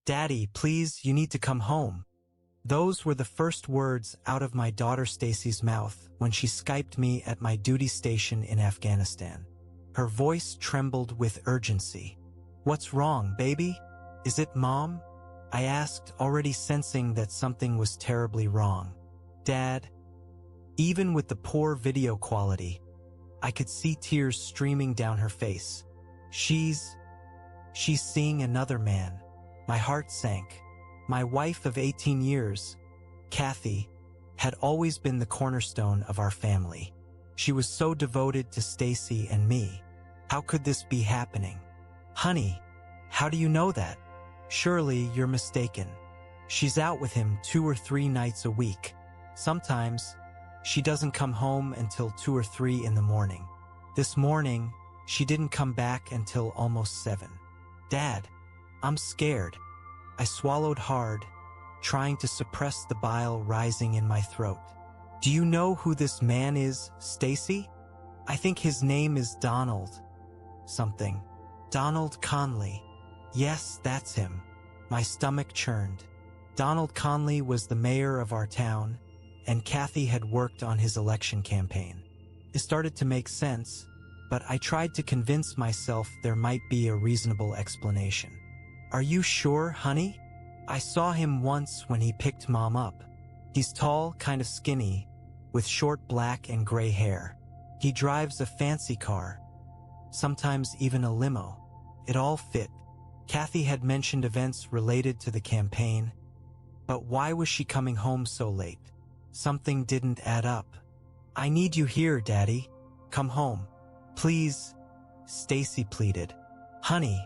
"Daddy, please, you need to come home." Those were the first words out of my daughter Stacy's mouth when she Skyped me at my duty station in Afghanistan. Her voice trembled with urgency. "What's wrong, baby? Is it Mom?" I asked, already sensing that something was terribly wrong. "Dad." Even with the poor video quality, I could see tears streaming down her face. She's seeing another man." My heart sank. My wife of 18 years, Kathy, had always been the cornerstone of our family. She was so devoted to Stacy and me. How could this be happening? "Honey, how do you know that?" "Surely you're mistaken. She's out with him 2 or 3 nights a week. Sometimes she doesn't come home until 2 or 3 in the morning. This morning, she didn't come back until almost 7. "Dad, I'm scared." I swallowed hard, trying to suppress the bile rising in my throat. "Do you know who this man is, Stacy?" "I think his name is Donald something." "Donald Conley." "Yes, that's him." My stomach churned. Donald Conley was the mayor of our town, and Kathy had worked on his election campaign. It started to make sense, but I tried to convince myself there might be a reasonable explanation. "Are you sure, honey? I saw him once when he picked Mom up. He's tall, kind of skinny, with short black and gray hair. He drives a fancy car, sometimes even a limo." It all fit. Kathy had mentioned events related to the campaign, but why was she coming home so late? Something didn't add up. "I need you here, Daddy. Come home. Please," Stacy pleaded. "Honey,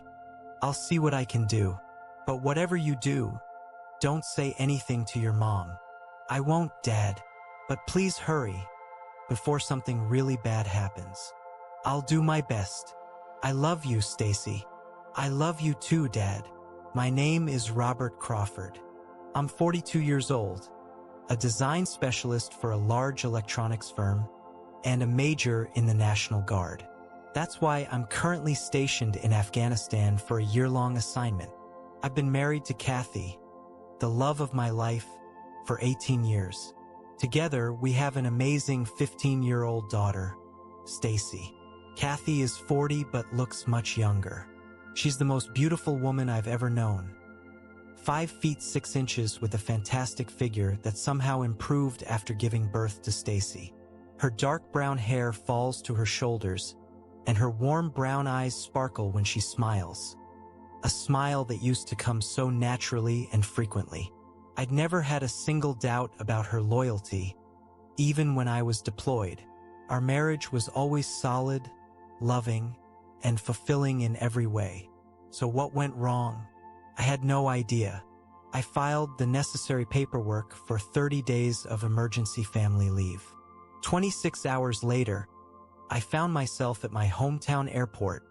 I'll see what I can do. But whatever you do, don't say anything to your mom." "I won't, Dad. But please hurry, before something really bad happens." "I'll do my best. I love you, Stacy." "I love you too, Dad. My name is Robert Crawford. I'm 42 years old, a design specialist for a large electronics firm, and a major in the National Guard. That's why I'm currently stationed in Afghanistan for a year-long assignment. I've been married to Kathy, the love of my life, for 18 years. Together, we have an amazing 15-year-old daughter, Stacy. Kathy is 40 but looks much younger. She's the most beautiful woman I've ever known. 5 feet 6 inches with a fantastic figure that somehow improved after giving birth to Stacy. Her dark brown hair falls to her shoulders, and her warm brown eyes sparkle when she smiles. A smile that used to come so naturally and frequently. I'd never had a single doubt about her loyalty, even when I was deployed. Our marriage was always solid, loving, and fulfilling in every way. So what went wrong? I had no idea. I filed the necessary paperwork for 30 days of emergency family leave. 26 hours later, I found myself at my hometown airport,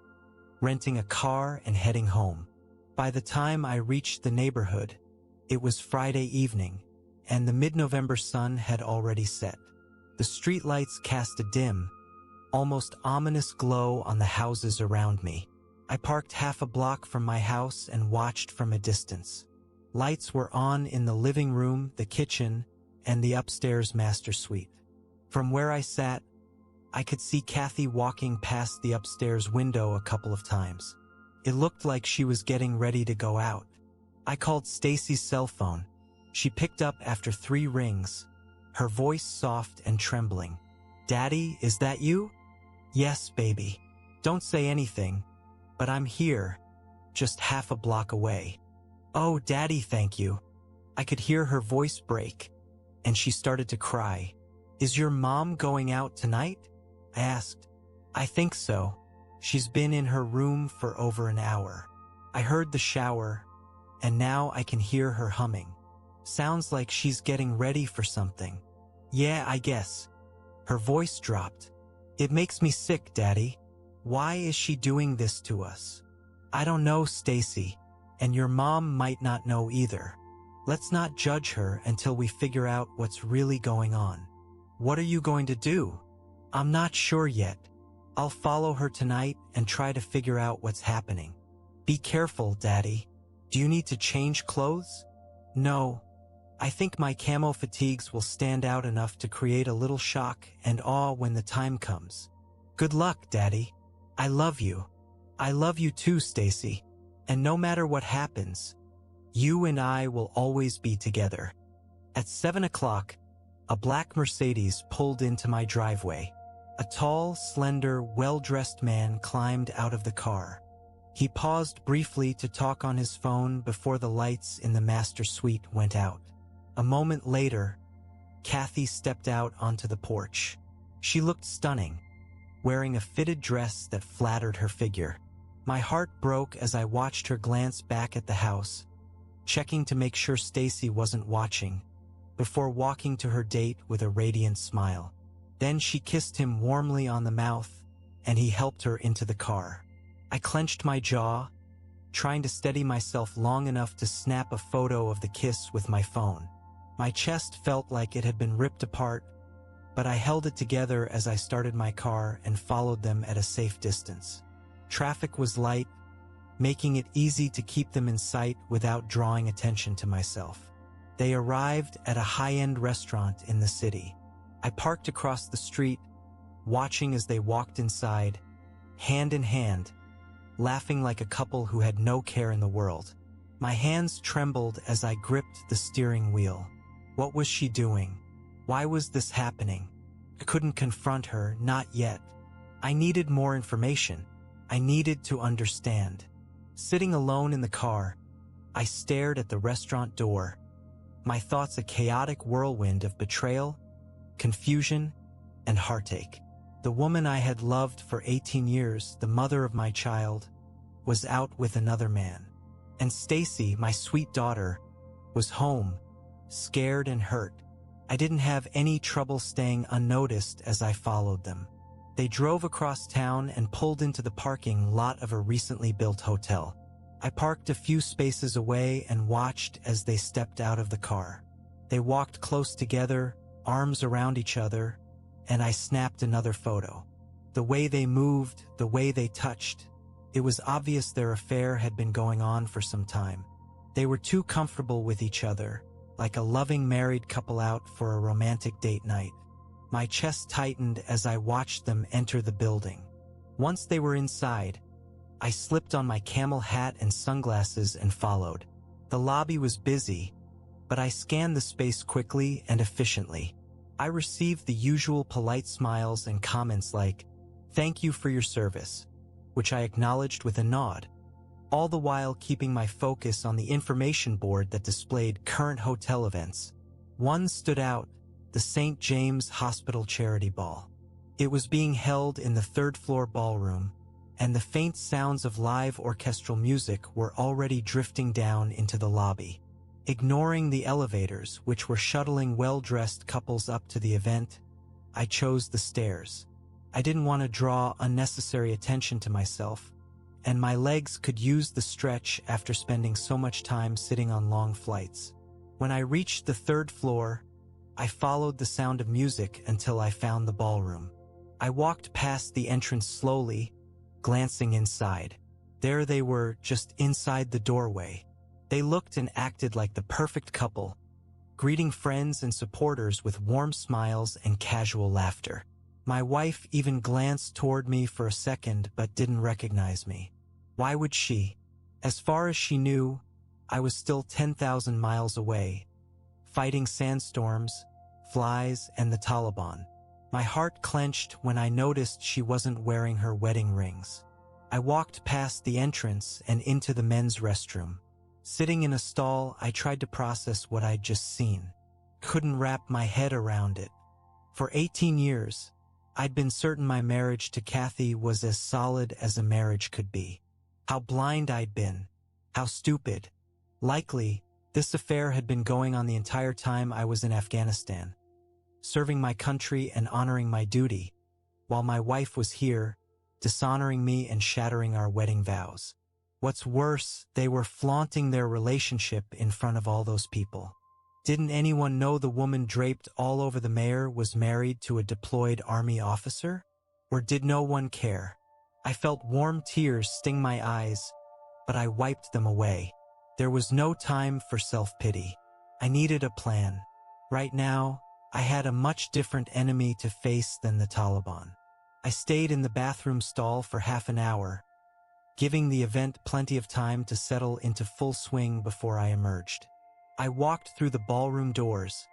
renting a car and heading home. By the time I reached the neighborhood, it was Friday evening, and the mid-November sun had already set. The streetlights cast a dim, almost ominous glow on the houses around me. I parked half a block from my house and watched from a distance. Lights were on in the living room, the kitchen, and the upstairs master suite. From where I sat, I could see Kathy walking past the upstairs window a couple of times. It looked like she was getting ready to go out. I called Stacy's cell phone. She picked up after 3 rings, her voice soft and trembling. "Daddy, is that you?" "Yes, baby. Don't say anything, but I'm here, just half a block away." "Oh, Daddy, thank you." I could hear her voice break, and she started to cry. "Is your mom going out tonight?" I asked. "I think so. She's been in her room for over an hour." I heard the shower, and now I can hear her humming. Sounds like she's getting ready for something. "Yeah, I guess." Her voice dropped. "It makes me sick, Daddy. Why is she doing this to us?" "I don't know, Stacy, and your mom might not know either. Let's not judge her until we figure out what's really going on." "What are you going to do?" "I'm not sure yet. I'll follow her tonight and try to figure out what's happening." "Be careful, Daddy." Do you need to change clothes? No. I think my camo fatigues will stand out enough to create a little shock and awe when the time comes. Good luck, Daddy. I love you. I love you too, Stacy. And no matter what happens, you and I will always be together. At 7 o'clock, a black Mercedes pulled into my driveway. A tall, slender, well-dressed man climbed out of the car. He paused briefly to talk on his phone before the lights in the master suite went out. A moment later, Kathy stepped out onto the porch. She looked stunning, wearing a fitted dress that flattered her figure. My heart broke as I watched her glance back at the house, checking to make sure Stacy wasn't watching, before walking to her date with a radiant smile. Then she kissed him warmly on the mouth, and he helped her into the car. I clenched my jaw, trying to steady myself long enough to snap a photo of the kiss with my phone. My chest felt like it had been ripped apart, but I held it together as I started my car and followed them at a safe distance. Traffic was light, making it easy to keep them in sight without drawing attention to myself. They arrived at a high-end restaurant in the city. I parked across the street, watching as they walked inside, hand in hand, laughing like a couple who had no care in the world. My hands trembled as I gripped the steering wheel. What was she doing? Why was this happening? I couldn't confront her, not yet. I needed more information. I needed to understand. Sitting alone in the car, I stared at the restaurant door, my thoughts a chaotic whirlwind of betrayal, confusion, and heartache. The woman I had loved for 18 years, the mother of my child, was out with another man. And Stacy, my sweet daughter, was home, scared and hurt. I didn't have any trouble staying unnoticed as I followed them. They drove across town and pulled into the parking lot of a recently built hotel. I parked a few spaces away and watched as they stepped out of the car. They walked close together, arms around each other, and I snapped another photo. The way they moved, the way they touched, it was obvious their affair had been going on for some time. They were too comfortable with each other, like a loving married couple out for a romantic date night. My chest tightened as I watched them enter the building. Once they were inside, I slipped on my camel hat and sunglasses and followed. The lobby was busy, but I scanned the space quickly and efficiently. I received the usual polite smiles and comments like, "Thank you for your service," which I acknowledged with a nod, all the while keeping my focus on the information board that displayed current hotel events. One stood out, the St. James Hospital Charity Ball. It was being held in the third-floor ballroom, and the faint sounds of live orchestral music were already drifting down into the lobby. Ignoring the elevators, which were shuttling well-dressed couples up to the event, I chose the stairs. I didn't want to draw unnecessary attention to myself, and my legs could use the stretch after spending so much time sitting on long flights. When I reached the third floor, I followed the sound of music until I found the ballroom. I walked past the entrance slowly, glancing inside. There they were, just inside the doorway. They looked and acted like the perfect couple, greeting friends and supporters with warm smiles and casual laughter. My wife even glanced toward me for a second but didn't recognize me. Why would she? As far as she knew, I was still 10,000 miles away, fighting sandstorms, flies, and the Taliban. My heart clenched when I noticed she wasn't wearing her wedding rings. I walked past the entrance and into the men's restroom. Sitting in a stall, I tried to process what I'd just seen. Couldn't wrap my head around it. For 18 years, I'd been certain my marriage to Kathy was as solid as a marriage could be. How blind I'd been. How stupid. Likely, this affair had been going on the entire time I was in Afghanistan, serving my country and honoring my duty, while my wife was here, dishonoring me and shattering our wedding vows. What's worse, they were flaunting their relationship in front of all those people. Didn't anyone know the woman draped all over the mayor was married to a deployed army officer? Or did no one care? I felt warm tears sting my eyes, but I wiped them away. There was no time for self-pity. I needed a plan. Right now, I had a much different enemy to face than the Taliban. I stayed in the bathroom stall for half an hour, giving the event plenty of time to settle into full swing before I emerged. I walked through the ballroom doors,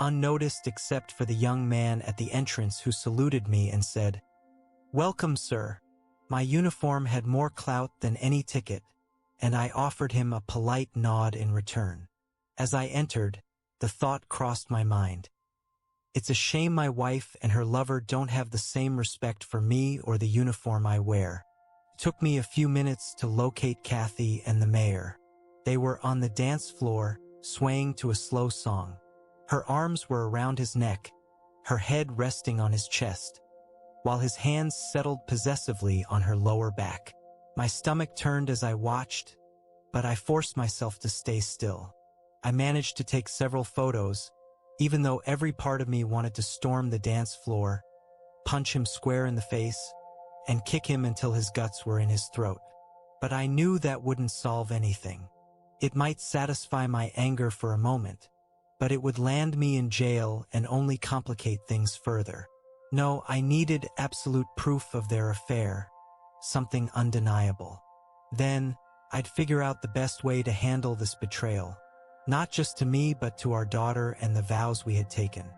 unnoticed except for the young man at the entrance who saluted me and said, "Welcome, sir." My uniform had more clout than any ticket, and I offered him a polite nod in return. As I entered, the thought crossed my mind. It's a shame my wife and her lover don't have the same respect for me or the uniform I wear. It took me a few minutes to locate Kathy and the mayor. They were on the dance floor, swaying to a slow song. Her arms were around his neck, her head resting on his chest, while his hands settled possessively on her lower back. My stomach turned as I watched, but I forced myself to stay still. I managed to take several photos, even though every part of me wanted to storm the dance floor, punch him square in the face, and kick him until his guts were in his throat. But I knew that wouldn't solve anything. It might satisfy my anger for a moment, but it would land me in jail and only complicate things further. No, I needed absolute proof of their affair, something undeniable. Then, I'd figure out the best way to handle this betrayal, not just to me but to our daughter and the vows we had taken.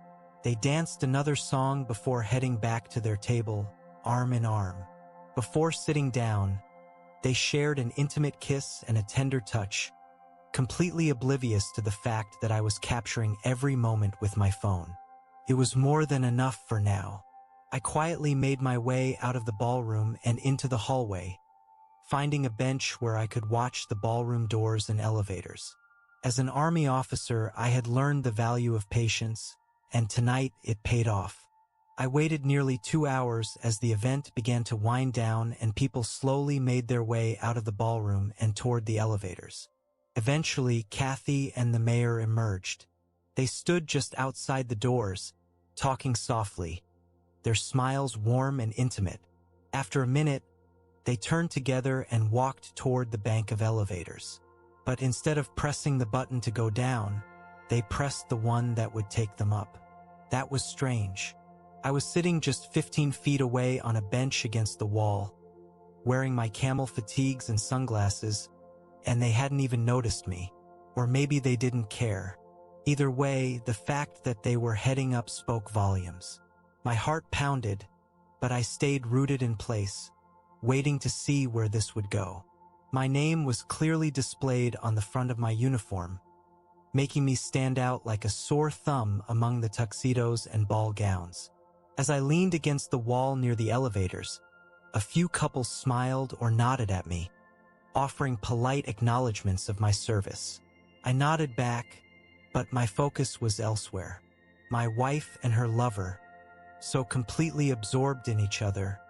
They danced another song before heading back to their table, arm in arm. Before sitting down, they shared an intimate kiss and a tender touch, completely oblivious to the fact that I was capturing every moment with my phone. It was more than enough for now. I quietly made my way out of the ballroom and into the hallway, finding a bench where I could watch the ballroom doors and elevators. As an army officer, I had learned the value of patience, and tonight it paid off. I waited nearly 2 hours as the event began to wind down and people slowly made their way out of the ballroom and toward the elevators. Eventually, Kathy and the mayor emerged. They stood just outside the doors, talking softly, their smiles warm and intimate. After a minute, they turned together and walked toward the bank of elevators. But instead of pressing the button to go down, they pressed the one that would take them up. That was strange. I was sitting just 15 feet away on a bench against the wall, wearing my camel fatigues and sunglasses, and they hadn't even noticed me. Or maybe they didn't care. Either way, the fact that they were heading up spoke volumes. My heart pounded, but I stayed rooted in place, waiting to see where this would go. My name was clearly displayed on the front of my uniform, making me stand out like a sore thumb among the tuxedos and ball gowns. As I leaned against the wall near the elevators, a few couples smiled or nodded at me, offering polite acknowledgments of my service. I nodded back, but my focus was elsewhere. My wife and her lover, so completely absorbed in each other,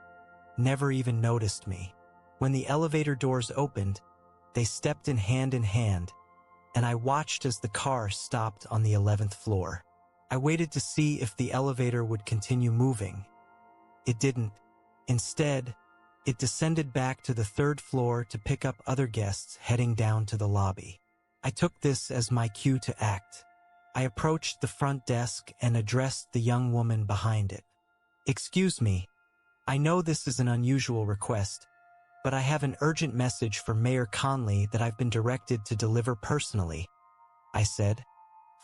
never even noticed me. When the elevator doors opened, they stepped in hand, and I watched as the car stopped on the 11th floor. I waited to see if the elevator would continue moving. It didn't. Instead, it descended back to the 3rd floor to pick up other guests heading down to the lobby. I took this as my cue to act. I approached the front desk and addressed the young woman behind it. "Excuse me, I know this is an unusual request, but I have an urgent message for Mayor Conley that I've been directed to deliver personally," I said,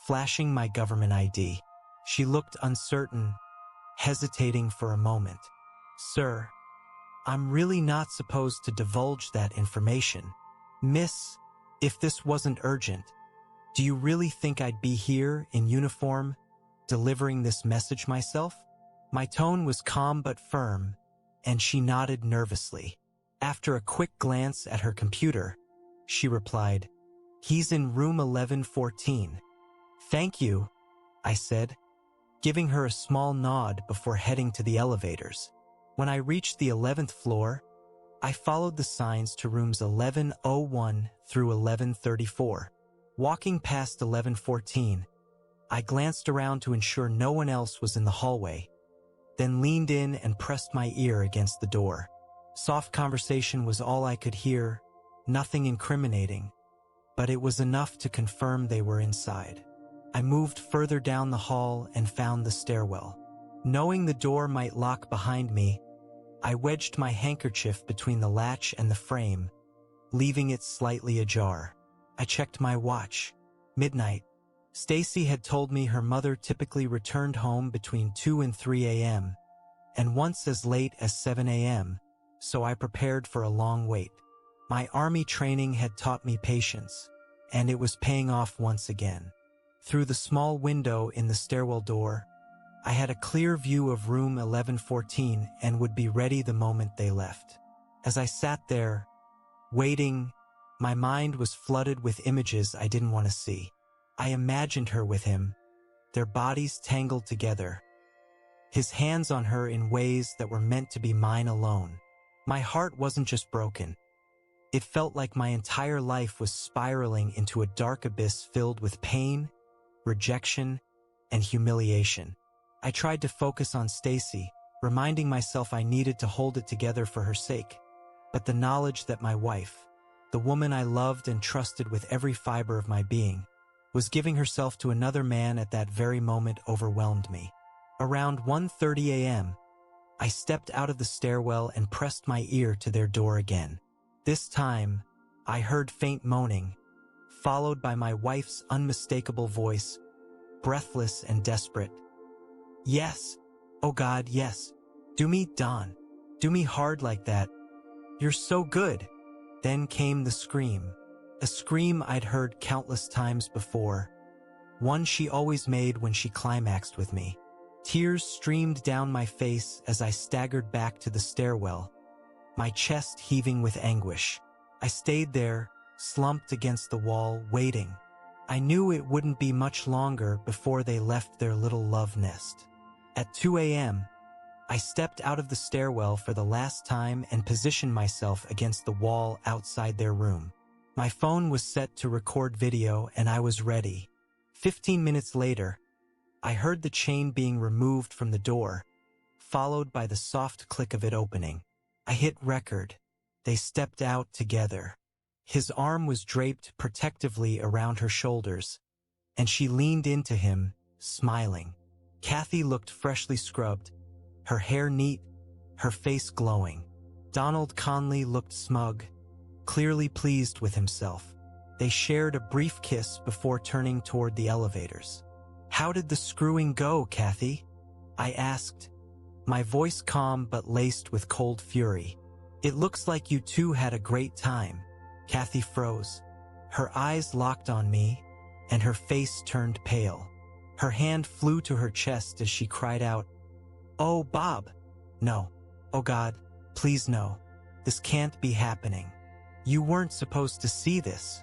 flashing my government ID. She looked uncertain, hesitating for a moment. "Sir, I'm really not supposed to divulge that information. Miss, if this wasn't urgent, do you really think I'd be here in uniform, delivering this message myself?" My tone was calm but firm, and she nodded nervously. After a quick glance at her computer, she replied, "He's in room 1114. "Thank you," I said, giving her a small nod before heading to the elevators. When I reached the 11th floor, I followed the signs to rooms 1101 through 1134. Walking past 1114, I glanced around to ensure no one else was in the hallway, then leaned in and pressed my ear against the door. Soft conversation was all I could hear, nothing incriminating, but it was enough to confirm they were inside. I moved further down the hall and found the stairwell. Knowing the door might lock behind me, I wedged my handkerchief between the latch and the frame, leaving it slightly ajar. I checked my watch. Midnight. Stacy had told me her mother typically returned home between 2 and 3 a.m., and once as late as 7 a.m., so I prepared for a long wait. My army training had taught me patience, and it was paying off once again. Through the small window in the stairwell door, I had a clear view of room 1114 and would be ready the moment they left. As I sat there, waiting, my mind was flooded with images I didn't want to see. I imagined her with him, their bodies tangled together, his hands on her in ways that were meant to be mine alone. My heart wasn't just broken. It felt like my entire life was spiraling into a dark abyss filled with pain, rejection, and humiliation. I tried to focus on Stacy, reminding myself I needed to hold it together for her sake. But the knowledge that my wife, the woman I loved and trusted with every fiber of my being, was giving herself to another man at that very moment overwhelmed me. Around 1:30 a.m., I stepped out of the stairwell and pressed my ear to their door again. This time, I heard faint moaning, followed by my wife's unmistakable voice, breathless and desperate. "Yes, oh God, yes. Do me, Don. Do me hard like that. You're so good." Then came the scream. A scream I'd heard countless times before, one she always made when she climaxed with me. Tears streamed down my face as I staggered back to the stairwell, my chest heaving with anguish. I stayed there, slumped against the wall, waiting. I knew it wouldn't be much longer before they left their little love nest. At 2 a.m., I stepped out of the stairwell for the last time and positioned myself against the wall outside their room. My phone was set to record video and I was ready. 15 minutes later, I heard the chain being removed from the door, followed by the soft click of it opening. I hit record. They stepped out together. His arm was draped protectively around her shoulders, and she leaned into him, smiling. Kathy looked freshly scrubbed, her hair neat, her face glowing. Donald Conley looked smug, clearly pleased with himself. They shared a brief kiss before turning toward the elevators. "How did the screwing go, Kathy?" I asked, my voice calm but laced with cold fury. "It looks like you two had a great time." Kathy froze. Her eyes locked on me, and her face turned pale. Her hand flew to her chest as she cried out, "Oh, Bob! No. Oh God, please no. This can't be happening. You weren't supposed to see this."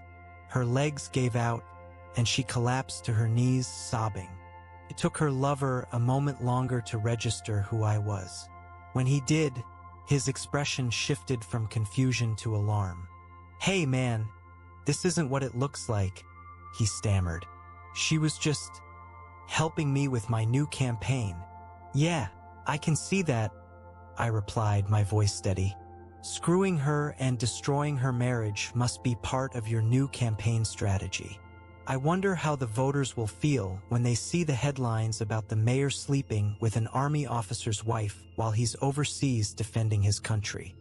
Her legs gave out, and she collapsed to her knees, sobbing. It took her lover a moment longer to register who I was. When he did, his expression shifted from confusion to alarm. "Hey, man, this isn't what it looks like," he stammered. "She was just helping me with my new campaign." "Yeah, I can see that," I replied, my voice steady. "Screwing her and destroying her marriage must be part of your new campaign strategy. I wonder how the voters will feel when they see the headlines about the mayor sleeping with an army officer's wife while he's overseas defending his country."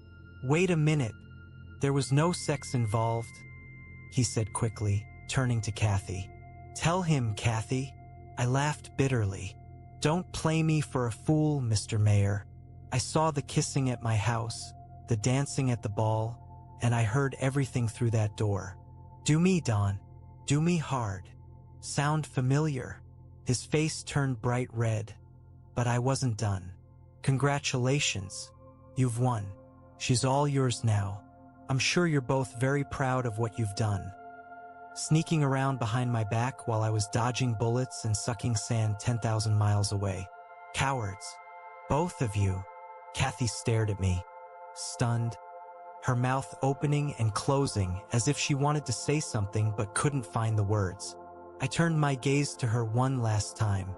"Wait a minute. There was no sex involved," he said quickly, turning to Kathy. "Tell him, Kathy." I laughed bitterly. "Don't play me for a fool, Mr. Mayor. I saw the kissing at my house, the dancing at the ball, and I heard everything through that door. Do me, Don. Do me hard. Sound familiar?" His face turned bright red, but I wasn't done. "Congratulations. You've won. She's all yours now. I'm sure you're both very proud of what you've done." Sneaking around behind my back while I was dodging bullets and sucking sand 10,000 miles away. "Cowards. Both of you." Kathy stared at me, stunned, her mouth opening and closing as if she wanted to say something but couldn't find the words. I turned my gaze to her one last time.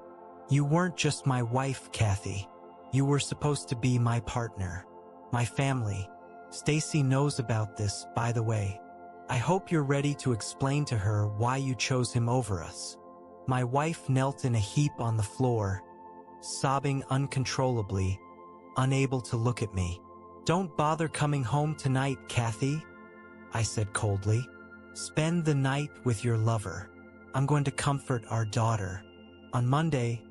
"You weren't just my wife, Kathy. You were supposed to be my partner, my family. Stacy knows about this, by the way." I hope you're ready to explain to her why you chose him over us." My wife knelt in a heap on the floor, sobbing uncontrollably, unable to look at me. "Don't bother coming home tonight, Kathy," I said coldly. "Spend the night with your lover. I'm going to comfort our daughter. On Monday,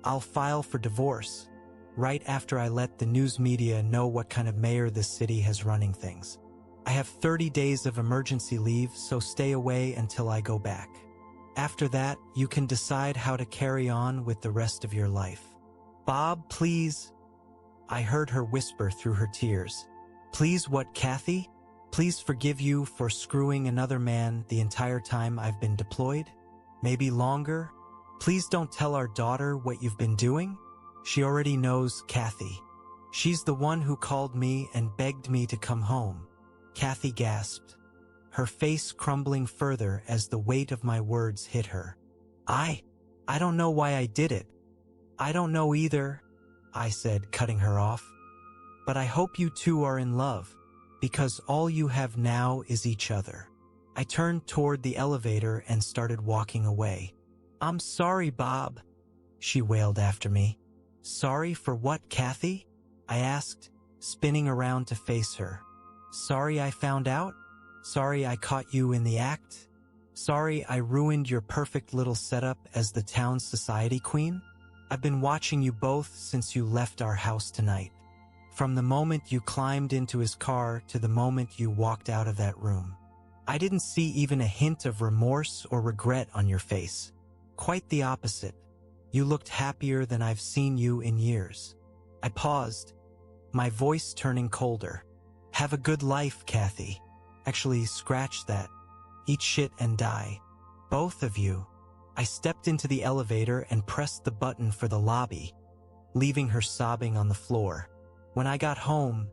I'll file for divorce, right after I let the news media know what kind of mayor this city has running things. I have 30 days of emergency leave, so stay away until I go back. After that, you can decide how to carry on with the rest of your life." "Bob, please," I heard her whisper through her tears. "Please what, Kathy? Please forgive you for screwing another man the entire time I've been deployed? Maybe longer? Please don't tell our daughter what you've been doing? She already knows, Kathy. She's the one who called me and begged me to come home." Kathy gasped, her face crumbling further as the weight of my words hit her. I don't know why I did it. I don't know either," I said, cutting her off. "But I hope you two are in love, because all you have now is each other." I turned toward the elevator and started walking away. "I'm sorry, Bob," she wailed after me. "Sorry for what, Kathy?" I asked, spinning around to face her. "Sorry I found out? Sorry I caught you in the act? Sorry I ruined your perfect little setup as the town's society queen? I've been watching you both since you left our house tonight. From the moment you climbed into his car to the moment you walked out of that room. I didn't see even a hint of remorse or regret on your face. Quite the opposite. You looked happier than I've seen you in years." I paused, my voice turning colder. "Have a good life, Kathy. Actually, scratch that. Eat shit and die. Both of you." I stepped into the elevator and pressed the button for the lobby, leaving her sobbing on the floor. When I got home,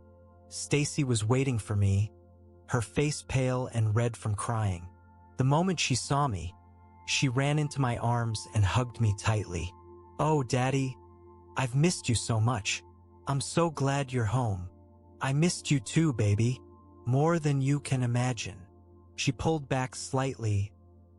Stacy was waiting for me, her face pale and red from crying. The moment she saw me, she ran into my arms and hugged me tightly. "Oh, Daddy, I've missed you so much. I'm so glad you're home." "I missed you too, baby. More than you can imagine." She pulled back slightly,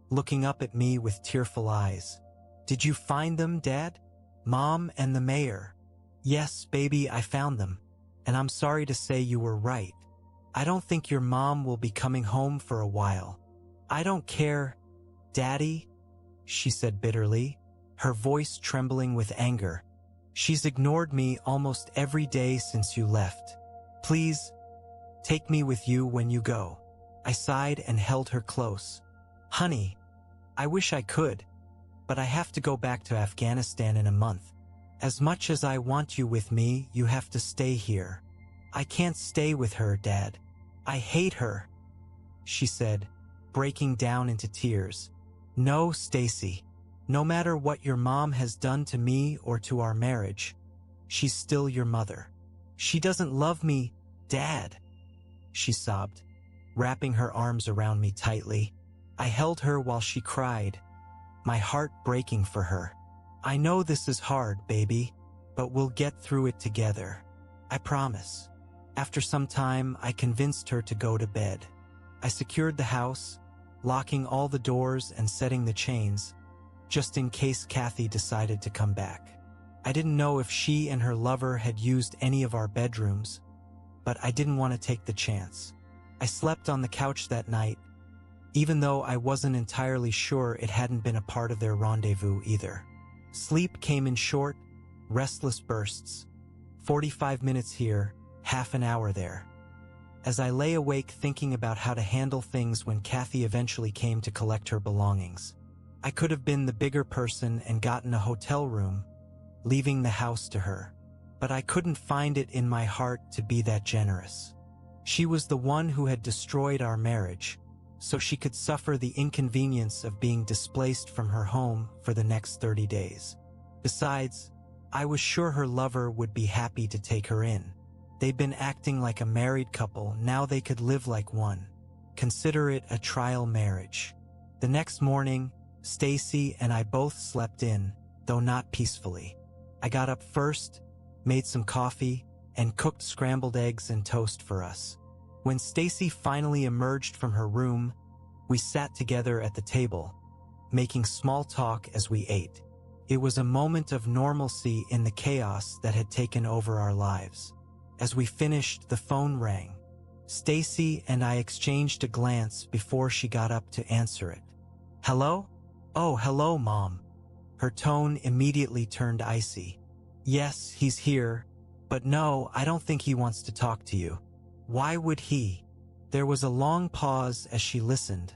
looking up at me with tearful eyes. "Did you find them, Dad? Mom and the mayor?" "Yes, baby, I found them. And I'm sorry to say you were right. I don't think your mom will be coming home for a while." "I don't care, Daddy," she said bitterly, her voice trembling with anger. "She's ignored me almost every day since you left. Please, take me with you when you go." I sighed and held her close. "Honey, I wish I could, but I have to go back to Afghanistan in a month. As much as I want you with me, you have to stay here." "I can't stay with her, Dad. I hate her," she said, breaking down into tears. "No, Stacy. No matter what your mom has done to me or to our marriage, she's still your mother." "She doesn't love me, Dad," she sobbed, wrapping her arms around me tightly. I held her while she cried, my heart breaking for her. "I know this is hard, baby, but we'll get through it together. I promise." After some time, I convinced her to go to bed. I secured the house, locking all the doors and setting the chains, just in case Kathy decided to come back. I didn't know if she and her lover had used any of our bedrooms, but I didn't want to take the chance. I slept on the couch that night, even though I wasn't entirely sure it hadn't been a part of their rendezvous either. Sleep came in short, restless bursts. 45 minutes here, half an hour there. As I lay awake thinking about how to handle things when Kathy eventually came to collect her belongings. I could have been the bigger person and gotten a hotel room, leaving the house to her. But I couldn't find it in my heart to be that generous. She was the one who had destroyed our marriage, so she could suffer the inconvenience of being displaced from her home for the next 30 days. Besides, I was sure her lover would be happy to take her in. They'd been acting like a married couple, now they could live like one. Consider it a trial marriage. The next morning, Stacy and I both slept in, though not peacefully. I got up first, made some coffee, and cooked scrambled eggs and toast for us. When Stacy finally emerged from her room, We sat together at the table, making small talk as we ate. It was a moment of normalcy in the chaos that had taken over our lives. As we finished, the phone rang. Stacy and I exchanged a glance before she got up to answer it. "Hello?" "Oh, hello, Mom." Her tone immediately turned icy. "Yes, he's here, but no, I don't think he wants to talk to you." "Why would he?" There was a long pause as she listened,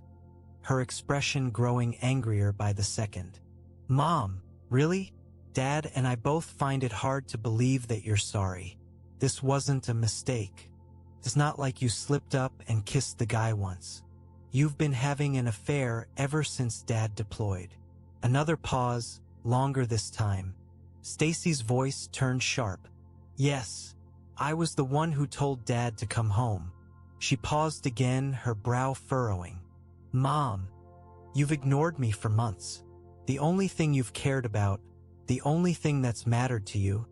her expression growing angrier by the second. "Mom, really? Dad and I both find it hard to believe that you're sorry. This wasn't a mistake. It's not like you slipped up and kissed the guy once. You've been having an affair ever since Dad deployed." Another pause, longer this time. Stacy's voice turned sharp. "Yes, I was the one who told Dad to come home." She paused again, her brow furrowing. "Mom, you've ignored me for months. The only thing you've cared about, the only thing that's mattered to you,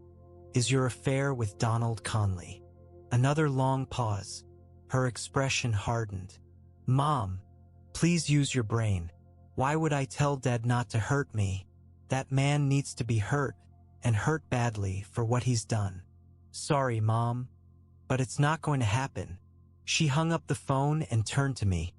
is your affair with Donald Conley." Another long pause. Her expression hardened. "Mom, please use your brain. Why would I tell Dad not to hurt me? That man needs to be hurt, and hurt badly, for what he's done." "Sorry, Mom, but it's not going to happen." She hung up the phone and turned to me,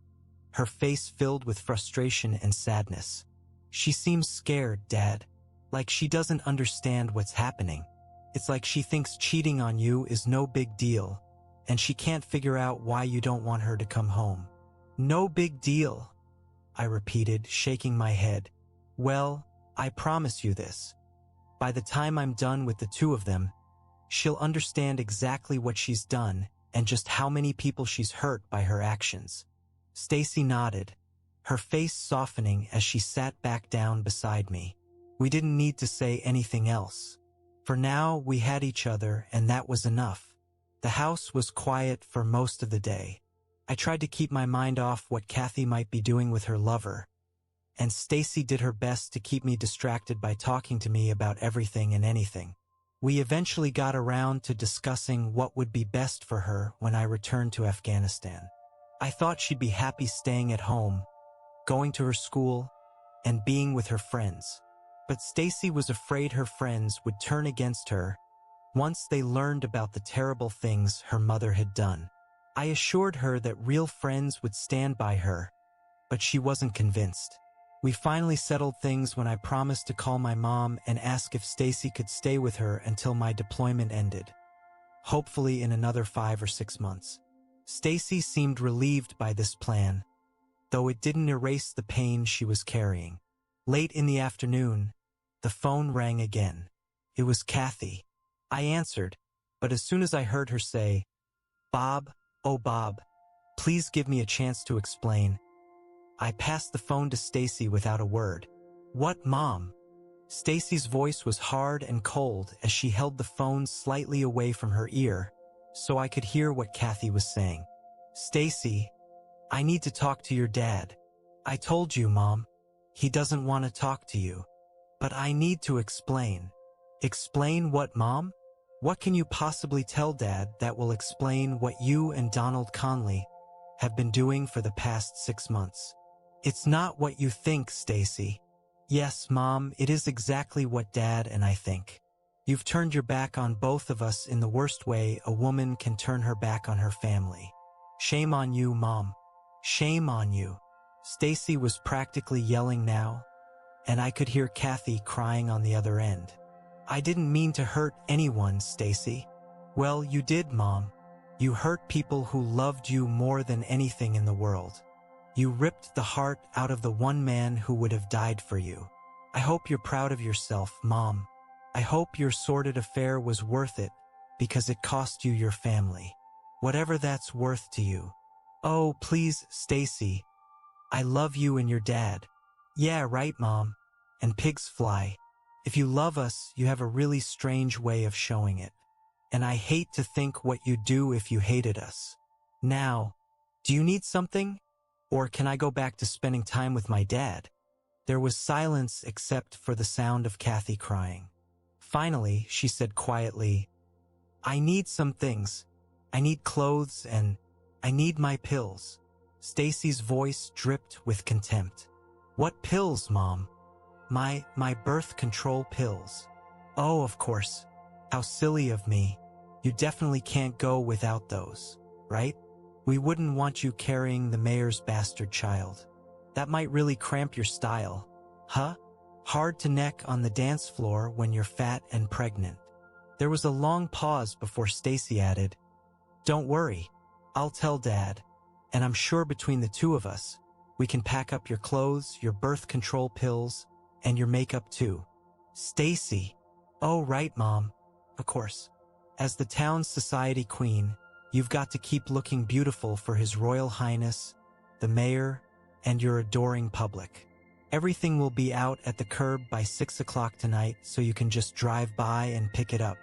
her face filled with frustration and sadness. "She seems scared, Dad, like she doesn't understand what's happening. It's like she thinks cheating on you is no big deal, and she can't figure out why you don't want her to come home." "No big deal," I repeated, shaking my head. "Well, I promise you this. By the time I'm done with the two of them, she'll understand exactly what she's done and just how many people she's hurt by her actions." Stacy nodded, her face softening as she sat back down beside me. We didn't need to say anything else. For now, we had each other, and that was enough. The house was quiet for most of the day. I tried to keep my mind off what Kathy might be doing with her lover, and Stacy did her best to keep me distracted by talking to me about everything and anything. We eventually got around to discussing what would be best for her when I returned to Afghanistan. I thought she'd be happy staying at home, going to her school, and being with her friends. But Stacy was afraid her friends would turn against her once they learned about the terrible things her mother had done. I assured her that real friends would stand by her, but she wasn't convinced. We finally settled things when I promised to call my mom and ask if Stacy could stay with her until my deployment ended, hopefully in another 5 or 6 months. Stacy seemed relieved by this plan, though it didn't erase the pain she was carrying. Late in the afternoon, the phone rang again. It was Kathy. I answered, but as soon as I heard her say, "Bob, oh Bob, please give me a chance to explain," I passed the phone to Stacy without a word. "What, Mom?" Stacy's voice was hard and cold as she held the phone slightly away from her ear, so I could hear what Kathy was saying. "Stacy, I need to talk to your dad." "I told you, Mom. He doesn't want to talk to you." "But I need to explain." "Explain what, Mom? What can you possibly tell Dad that will explain what you and Donald Conley have been doing for the past 6 months?" "It's not what you think, Stacy." "Yes, Mom, it is exactly what Dad and I think. You've turned your back on both of us in the worst way a woman can turn her back on her family. Shame on you, Mom. Shame on you." Stacy was practically yelling now, and I could hear Kathy crying on the other end. "I didn't mean to hurt anyone, Stacy." "Well, you did, Mom. You hurt people who loved you more than anything in the world. You ripped the heart out of the one man who would have died for you. I hope you're proud of yourself, Mom. I hope your sordid affair was worth it, because it cost you your family. Whatever that's worth to you." "Oh, please, Stacy. I love you and your dad." "Yeah, right, Mom. And pigs fly. If you love us, you have a really strange way of showing it. And I hate to think what you'd do if you hated us. Now, do you need something? Or can I go back to spending time with my dad?" There was silence except for the sound of Kathy crying. Finally, she said quietly, "I need some things. I need clothes and I need my pills." Stacy's voice dripped with contempt. What pills, Mom? My birth control pills. Oh, of course. How silly of me. You definitely can't go without those, right? We wouldn't want you carrying the mayor's bastard child. That might really cramp your style. Huh? Hard to neck on the dance floor when you're fat and pregnant. There was a long pause before Stacy added, Don't worry, I'll tell Dad, and I'm sure between the two of us, we can pack up your clothes, your birth control pills, and your makeup too. Stacy. Oh, right, Mom. Of course. As the town's society queen, you've got to keep looking beautiful for His Royal Highness, the mayor, and your adoring public. Everything will be out at the curb by 6 o'clock tonight, so you can just drive by and pick it up.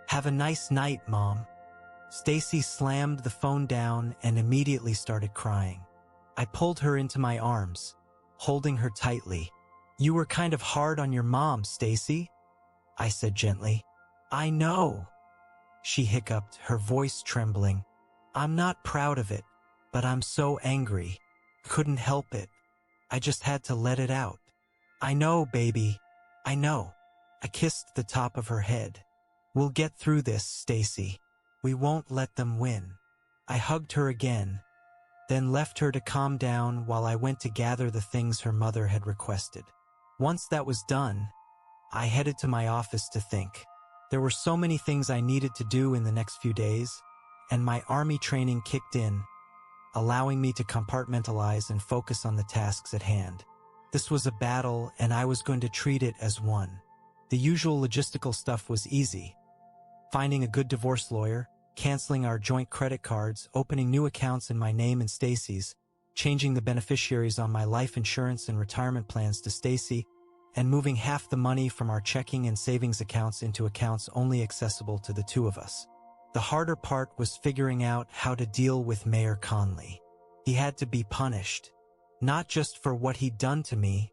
Have a nice night, Mom. Stacy slammed the phone down and immediately started crying. I pulled her into my arms, holding her tightly. You were kind of hard on your mom, Stacy, I said gently. I know, she hiccuped, her voice trembling. I'm not proud of it, but I'm so angry. Couldn't help it. I just had to let it out. I know, baby. I know. I kissed the top of her head. We'll get through this, Stacy. We won't let them win. I hugged her again, then left her to calm down while I went to gather the things her mother had requested. Once that was done, I headed to my office to think. There were so many things I needed to do in the next few days, and my army training kicked in, allowing me to compartmentalize and focus on the tasks at hand. This was a battle, and I was going to treat it as one. The usual logistical stuff was easy. Finding a good divorce lawyer, canceling our joint credit cards, opening new accounts in my name and Stacy's, changing the beneficiaries on my life insurance and retirement plans to Stacy, and moving half the money from our checking and savings accounts into accounts only accessible to the two of us. The harder part was figuring out how to deal with Mayor Conley. He had to be punished, not just for what he'd done to me,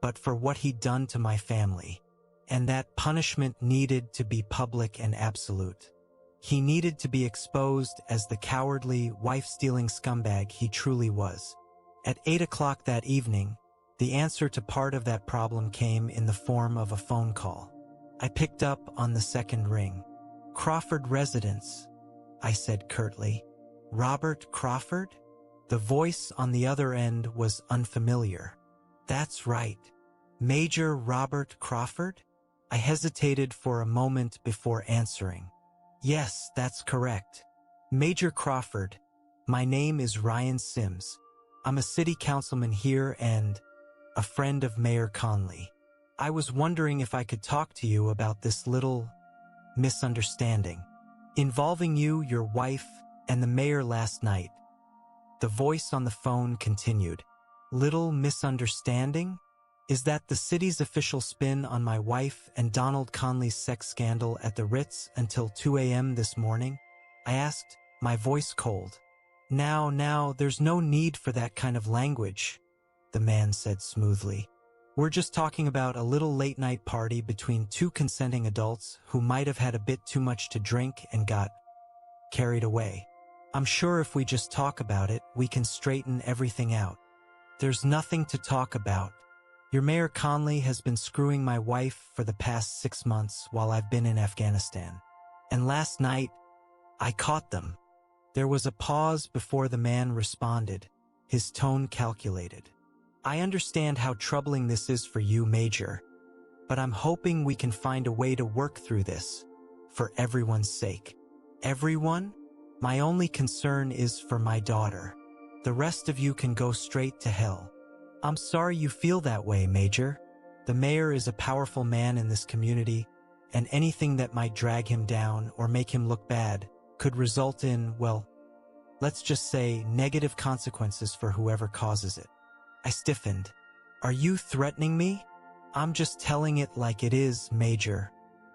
but for what he'd done to my family. And that punishment needed to be public and absolute. He needed to be exposed as the cowardly, wife-stealing scumbag he truly was. At 8 o'clock that evening, the answer to part of that problem came in the form of a phone call. I picked up on the second ring. Crawford Residence, I said curtly. Robert Crawford? The voice on the other end was unfamiliar. That's right. Major Robert Crawford? I hesitated for a moment before answering. Yes, that's correct. Major Crawford, my name is Ryan Sims. I'm a city councilman here and a friend of Mayor Conley. I was wondering if I could talk to you about this little misunderstanding involving you, your wife, and the mayor last night. The voice on the phone continued. Little misunderstanding? Is that the city's official spin on my wife and Donald Conley's sex scandal at the Ritz until 2 a.m. this morning? I asked, my voice cold. Now, there's no need for that kind of language, the man said smoothly. We're just talking about a little late-night party between two consenting adults who might have had a bit too much to drink and got carried away. I'm sure if we just talk about it, we can straighten everything out. There's nothing to talk about. Your Mayor Conley has been screwing my wife for the past 6 months while I've been in Afghanistan. And last night, I caught them. There was a pause before the man responded, his tone calculated. I understand how troubling this is for you, Major, but I'm hoping we can find a way to work through this, for everyone's sake. Everyone? My only concern is for my daughter. The rest of you can go straight to hell. I'm sorry you feel that way, Major. The mayor is a powerful man in this community, and anything that might drag him down or make him look bad could result in, well, let's just say negative consequences for whoever causes it. I stiffened. Are you threatening me? I'm just telling it like it is, Major.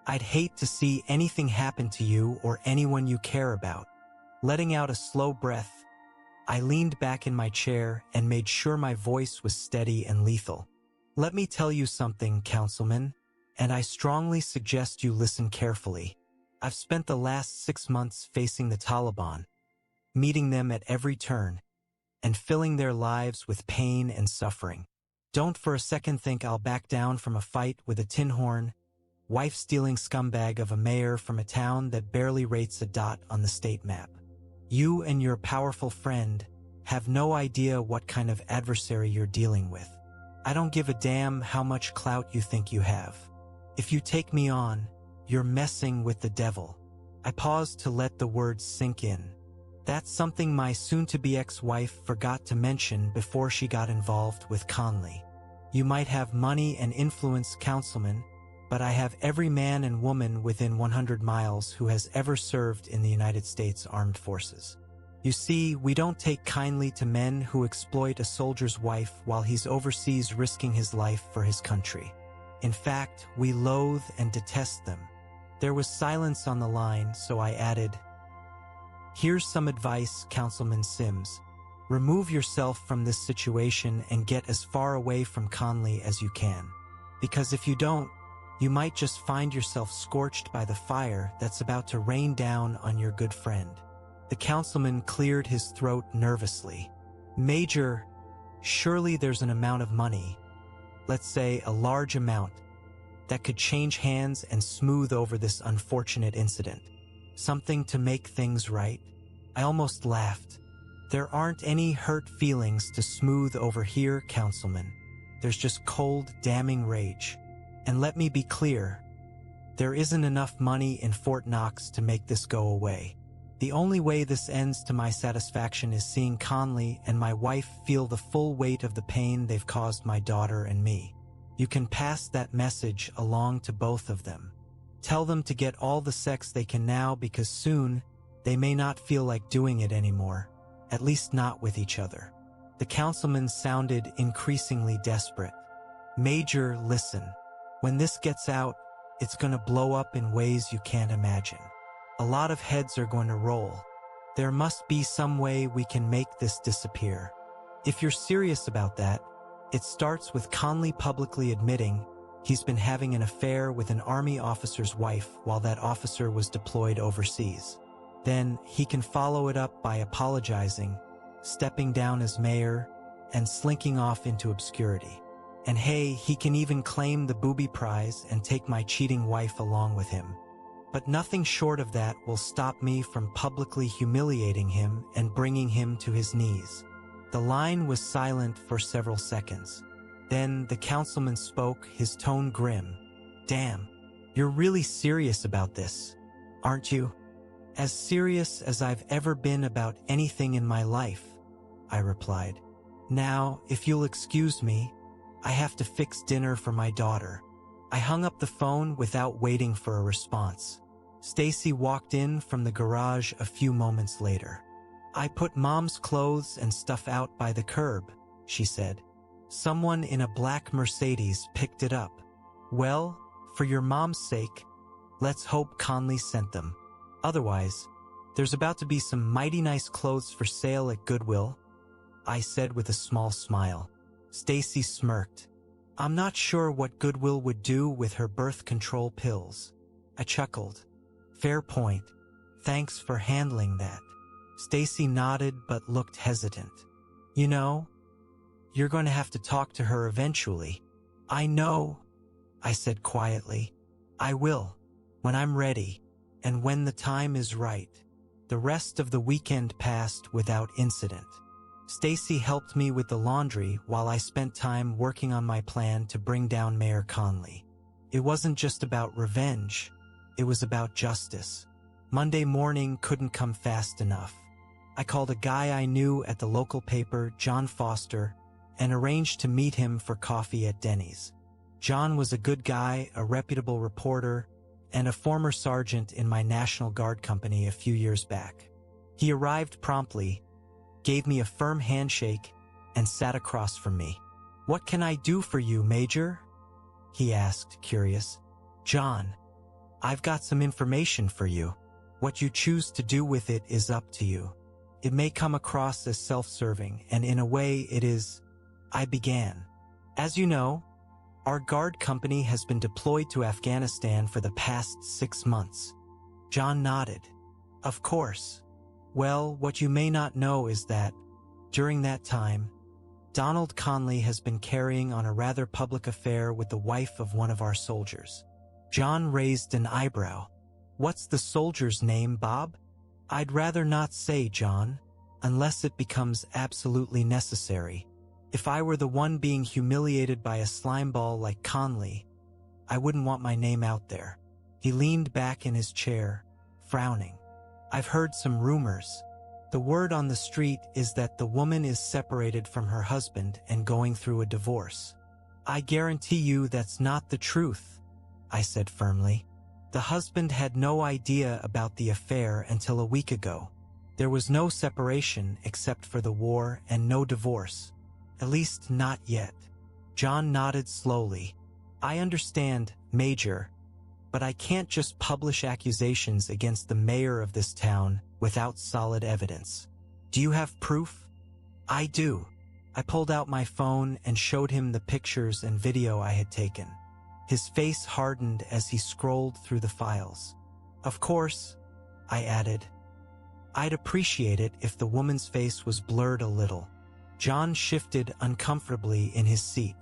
I'd hate to see anything happen to you or anyone you care about. Letting out a slow breath, I leaned back in my chair and made sure my voice was steady and lethal. Let me tell you something, Councilman, and I strongly suggest you listen carefully. I've spent the last 6 months facing the Taliban, meeting them at every turn, and filling their lives with pain and suffering. Don't for a second think I'll back down from a fight with a tin horn, wife-stealing scumbag of a mayor from a town that barely rates a dot on the state map. You and your powerful friend have no idea what kind of adversary you're dealing with. I don't give a damn how much clout you think you have. If you take me on, you're messing with the devil. I paused to let the words sink in. That's something my soon-to-be ex-wife forgot to mention before she got involved with Conley. You might have money and influence, Councilman, but I have every man and woman within 100 miles who has ever served in the United States Armed Forces. You see, we don't take kindly to men who exploit a soldier's wife while he's overseas risking his life for his country. In fact, we loathe and detest them. There was silence on the line, so I added, "Here's some advice, Councilman Sims. Remove yourself from this situation and get as far away from Conley as you can. Because if you don't, you might just find yourself scorched by the fire that's about to rain down on your good friend." The councilman cleared his throat nervously. "Major, surely there's an amount of money, let's say a large amount, that could change hands and smooth over this unfortunate incident. Something to make things right." I almost laughed. "There aren't any hurt feelings to smooth over here, Councilman. There's just cold, damning rage. And let me be clear, there isn't enough money in Fort Knox to make this go away. The only way this ends to my satisfaction is seeing Conley and my wife feel the full weight of the pain they've caused my daughter and me. You can pass that message along to both of them. Tell them to get all the sex they can now, because soon they may not feel like doing it anymore, at least not with each other." The councilman sounded increasingly desperate. "Major, listen. When this gets out, it's going to blow up in ways you can't imagine. A lot of heads are going to roll. There must be some way we can make this disappear. If you're serious about that, it starts with Conley publicly admitting he's been having an affair with an Army officer's wife while that officer was deployed overseas. Then he can follow it up by apologizing, stepping down as mayor, and slinking off into obscurity. And hey, he can even claim the booby prize and take my cheating wife along with him. But nothing short of that will stop me from publicly humiliating him and bringing him to his knees." The line was silent for several seconds. Then the councilman spoke, his tone grim. "Damn, you're really serious about this, aren't you?" "As serious as I've ever been about anything in my life," I replied. "Now, if you'll excuse me, I have to fix dinner for my daughter." I hung up the phone without waiting for a response. Stacy walked in from the garage a few moments later. "I put Mom's clothes and stuff out by the curb," she said. "Someone in a black Mercedes picked it up. Well, for your mom's sake, let's hope Conley sent them. Otherwise, there's about to be some mighty nice clothes for sale at Goodwill," I said with a small smile. Stacy smirked. "I'm not sure what Goodwill would do with her birth control pills." I chuckled. "Fair point. Thanks for handling that." Stacy nodded but looked hesitant. "You know, you're going to have to talk to her eventually." "I know," I said quietly. "I will, when I'm ready, and when the time is right." The rest of the weekend passed without incident. Stacy helped me with the laundry while I spent time working on my plan to bring down Mayor Conley. It wasn't just about revenge, it was about justice. Monday morning couldn't come fast enough. I called a guy I knew at the local paper, John Foster, and arranged to meet him for coffee at Denny's. John was a good guy, a reputable reporter, and a former sergeant in my National Guard company a few years back. He arrived promptly, gave me a firm handshake, and sat across from me. "What can I do for you, Major?" he asked, curious. "John, I've got some information for you. What you choose to do with it is up to you. It may come across as self-serving, and in a way it is." I began. "As you know, our guard company has been deployed to Afghanistan for the past 6 months." John nodded. "Of course. Well, what you may not know is that, During that time, Donald Conley has been carrying on a rather public affair with the wife of one of our soldiers. John raised an eyebrow. What's the soldier's name, Bob? I'd rather not say, John, unless it becomes absolutely necessary. If I were the one being humiliated by a slimeball like Conley, I wouldn't want my name out there. He leaned back in his chair, frowning. I've heard some rumors. The word on the street is that the woman is separated from her husband and going through a divorce. I guarantee you that's not the truth, I said firmly. The husband had no idea about the affair until a week ago. There was no separation except for the war and no divorce. At least not yet. John nodded slowly. I understand, Major, but I can't just publish accusations against the mayor of this town without solid evidence. Do you have proof? I do. I pulled out my phone and showed him the pictures and video I had taken. His face hardened as he scrolled through the files. Of course, I added. I'd appreciate it if the woman's face was blurred a little. John shifted uncomfortably in his seat.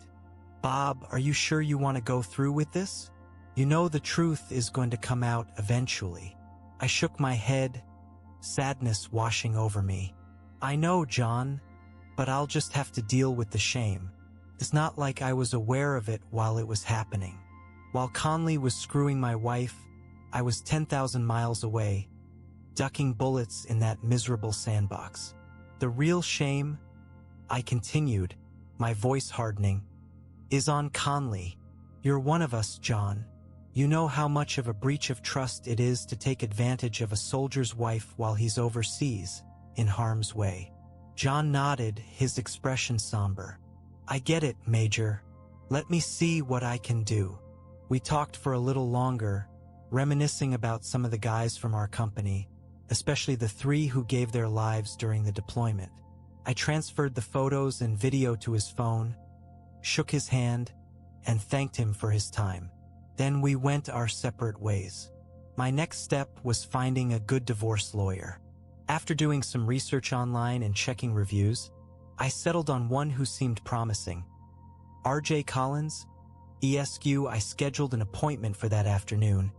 Bob, are you sure you want to go through with this? You know the truth is going to come out eventually. I shook my head, sadness washing over me. I know, John, but I'll just have to deal with the shame. It's not like I was aware of it while it was happening. While Conley was screwing my wife, I was 10,000 miles away, ducking bullets in that miserable sandbox. The real shame, I continued, my voice hardening, is on Conley. You're one of us, John. You know how much of a breach of trust it is to take advantage of a soldier's wife while he's overseas, in harm's way. John nodded, his expression somber. I get it, Major. Let me see what I can do. We talked for a little longer, reminiscing about some of the guys from our company, especially the 3 who gave their lives during the deployment. I transferred the photos and video to his phone, shook his hand, and thanked him for his time. Then we went our separate ways. My next step was finding a good divorce lawyer. After doing some research online and checking reviews, I settled on one who seemed promising. RJ Collins, ESQ. I scheduled an appointment for that afternoon,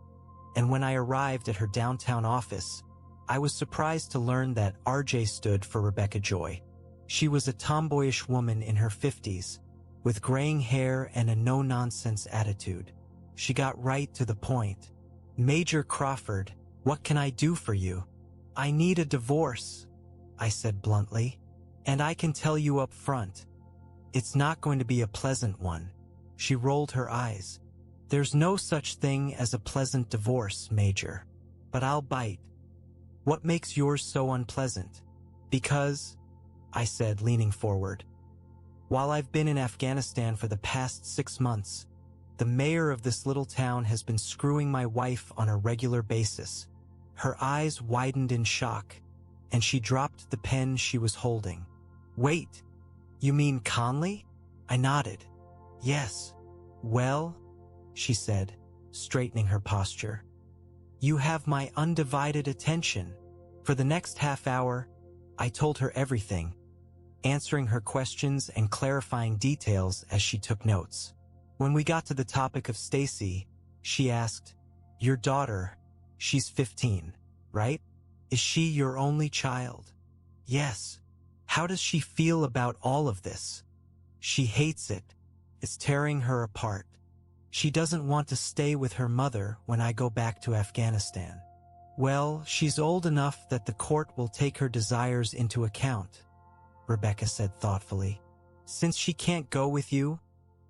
and when I arrived at her downtown office, I was surprised to learn that RJ stood for Rebecca Joy. She was a tomboyish woman in her 50s, with graying hair and a no-nonsense attitude. She got right to the point. Major Crawford, what can I do for you? I need a divorce, I said bluntly. And I can tell you up front, it's not going to be a pleasant one. She rolled her eyes. There's no such thing as a pleasant divorce, Major. But I'll bite. What makes yours so unpleasant? Because, I said, leaning forward, while I've been in Afghanistan for the past 6 months, the mayor of this little town has been screwing my wife on a regular basis. Her eyes widened in shock, and she dropped the pen she was holding. Wait, you mean Conley? I nodded. Yes. Well, she said, straightening her posture. You have my undivided attention. For the next half hour, I told her everything, answering her questions and clarifying details as she took notes. When we got to the topic of Stacy, she asked, Your daughter, she's 15, right? Is she your only child? Yes. How does she feel about all of this? She hates it. It's tearing her apart. She doesn't want to stay with her mother when I go back to Afghanistan. Well, she's old enough that the court will take her desires into account, Rebecca said thoughtfully. Since she can't go with you,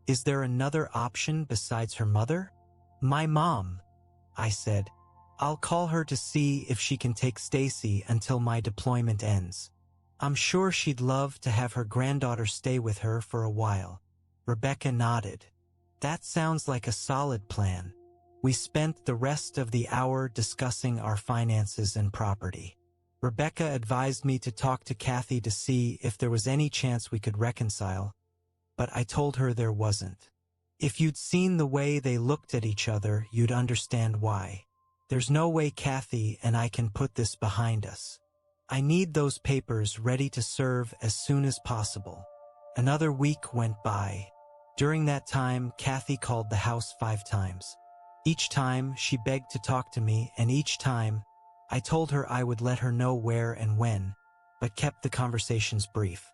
is there another option besides her mother? My mom, I said. I'll call her to see if she can take Stacy until my deployment ends. I'm sure she'd love to have her granddaughter stay with her for a while. Rebecca nodded. That sounds like a solid plan. We spent the rest of the hour discussing our finances and property. Rebecca advised me to talk to Kathy to see if there was any chance we could reconcile, but I told her there wasn't. If you'd seen the way they looked at each other, you'd understand why. There's no way Kathy and I can put this behind us. I need those papers ready to serve as soon as possible. Another week went by. During that time, Kathy called the house 5 times. Each time, she begged to talk to me, and each time, I told her I would let her know where and when, but kept the conversations brief.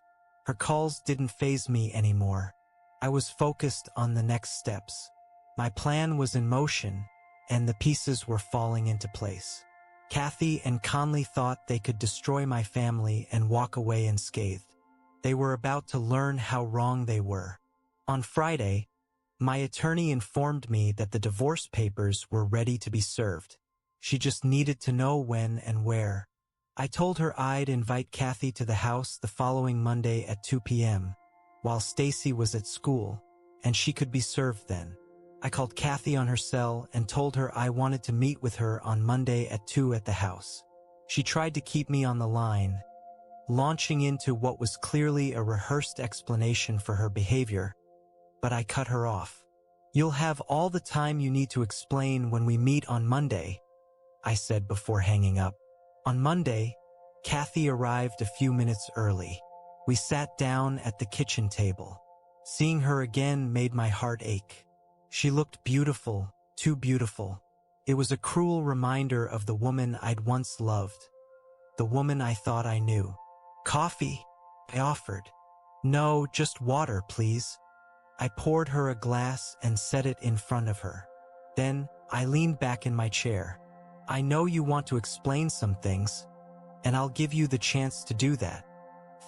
Her calls didn't faze me anymore. I was focused on the next steps. My plan was in motion, and the pieces were falling into place. Kathy and Conley thought they could destroy my family and walk away unscathed. They were about to learn how wrong they were. On Friday, my attorney informed me that the divorce papers were ready to be served. She just needed to know when and where. I told her I'd invite Kathy to the house the following Monday at 2 p.m., while Stacy was at school, and she could be served then. I called Kathy on her cell and told her I wanted to meet with her on Monday at 2 at the house. She tried to keep me on the line, launching into what was clearly a rehearsed explanation for her behavior, but I cut her off. "You'll have all the time you need to explain when we meet on Monday," I said before hanging up. On Monday, Kathy arrived a few minutes early. We sat down at the kitchen table. Seeing her again made my heart ache. She looked beautiful, too beautiful. It was a cruel reminder of the woman I'd once loved, the woman I thought I knew. "Coffee?" I offered. "No, just water, please." I poured her a glass and set it in front of her. Then, I leaned back in my chair. "I know you want to explain some things, and I'll give you the chance to do that."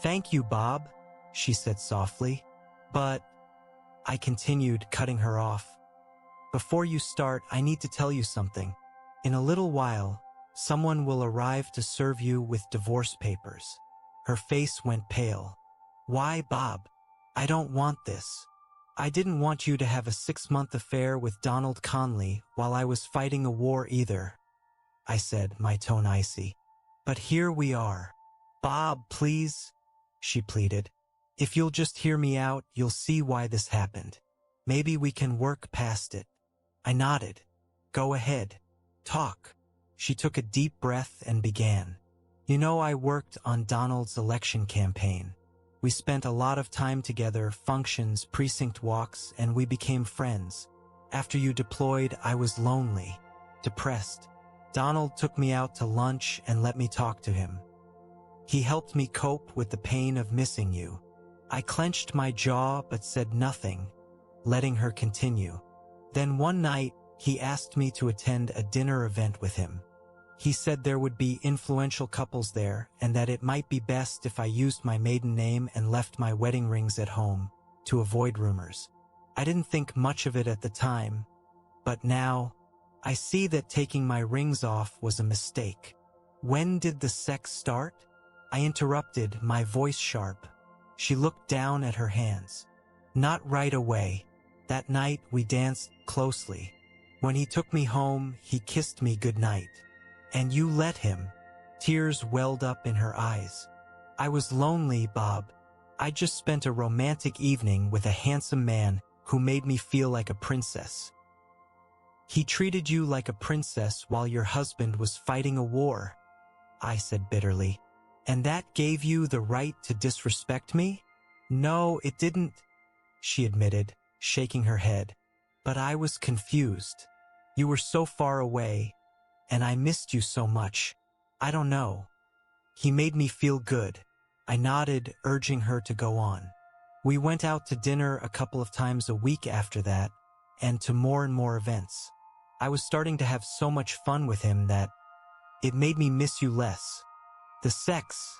"Thank you, Bob," she said softly. "But," I continued, cutting her off, "before you start, I need to tell you something. In a little while, someone will arrive to serve you with divorce papers." Her face went pale. "Why, Bob? I don't want this. I didn't want you to have a 6-month affair with Donald Conley while I was fighting a war either," I said, my tone icy. "But here we are." "Bob, please," she pleaded. "If you'll just hear me out, you'll see why this happened. Maybe we can work past it." I nodded. "Go ahead. Talk." She took a deep breath and began. "You know, I worked on Donald's election campaign. We spent a lot of time together, functions, precinct walks, and we became friends. After you deployed, I was lonely, depressed. Donald took me out to lunch and let me talk to him. He helped me cope with the pain of missing you." I clenched my jaw but said nothing, letting her continue. "Then one night, he asked me to attend a dinner event with him. He said there would be influential couples there and that it might be best if I used my maiden name and left my wedding rings at home to avoid rumors. I didn't think much of it at the time, but now I see that taking my rings off was a mistake." "When did the sex start?" I interrupted, my voice sharp. She looked down at her hands. "Not right away. That night we danced closely. When he took me home, he kissed me goodnight. And you let him." Tears welled up in her eyes. "I was lonely, Bob. I just spent a romantic evening with a handsome man who made me feel like a princess." "He treated you like a princess while your husband was fighting a war," I said bitterly. "And that gave you the right to disrespect me?" "No, it didn't," she admitted, shaking her head. "But I was confused. You were so far away, and I missed you so much. I don't know. He made me feel good." I nodded, urging her to go on. We went out to dinner a couple of times a week after that, and to more and more events. I was starting to have so much fun with him that it made me miss you less. "The sex,"